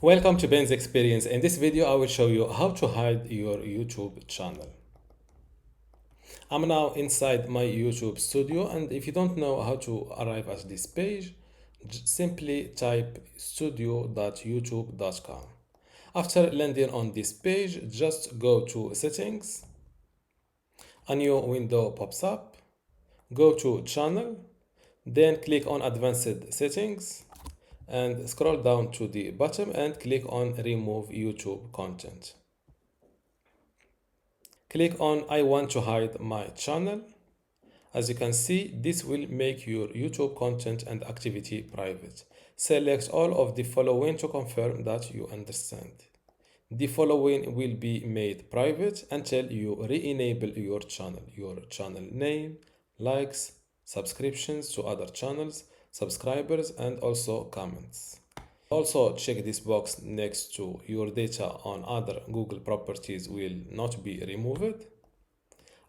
Welcome to Ben's Experience. In this video, I will show you how to hide your YouTube channel. I'm now inside my YouTube studio, and if you don't know how to arrive at this page, simply type studio.youtube.com. After landing on this page, just go to Settings. A new window pops up. Go to Channel, then click on Advanced Settings and scroll down to the bottom and click on Remove YouTube Content. Click on I want to hide my channel. As you can see, this will make your YouTube content and activity private. Select all of the following to confirm that you understand. The following will be made private until you re-enable your channel name, likes, subscriptions to other channels, subscribers, and also comments. Also check this box next to your data on other Google properties will not be removed.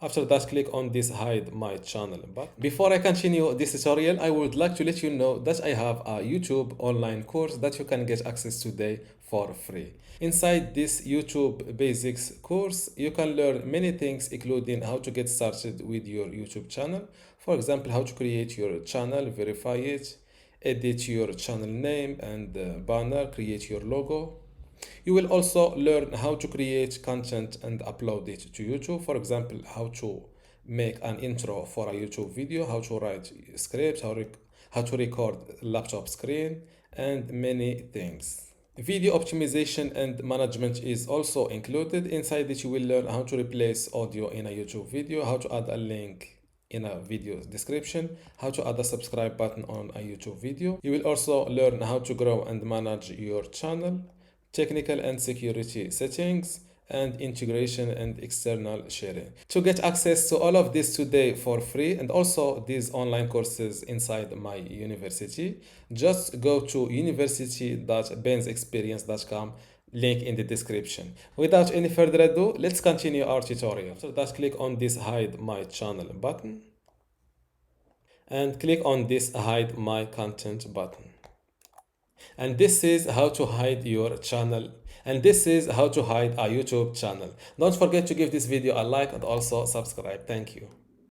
After that, click on this hide my channel button. Before I continue this tutorial, I would like to let you know that I have a YouTube online course that you can get access today for free. Inside this YouTube basics course, you can learn many things, including how to get started with your YouTube channel. For example, how to create your channel, verify it, edit your channel name and banner, create your logo. You will also learn how to create content and upload it to YouTube. For example, how to make an intro for a YouTube video, how to write scripts, how to record laptop screen, and many things. Video optimization and management is also included. Inside it, you will learn how to replace audio in a YouTube video, how to add a link in a video description, how to add a subscribe button on a YouTube video. You will also learn how to grow and manage your channel, technical and security settings, and integration and external sharing. To get access to all of this today for free and also these online courses inside my university, just go to university.bensexperience.com, link in the description. Without any further ado, let's continue our tutorial. After that, click on this hide my channel button and click on this hide my content button. And this is how to hide your channel, and this is how to hide a YouTube channel. Don't forget to give this video a like and also subscribe. Thank you.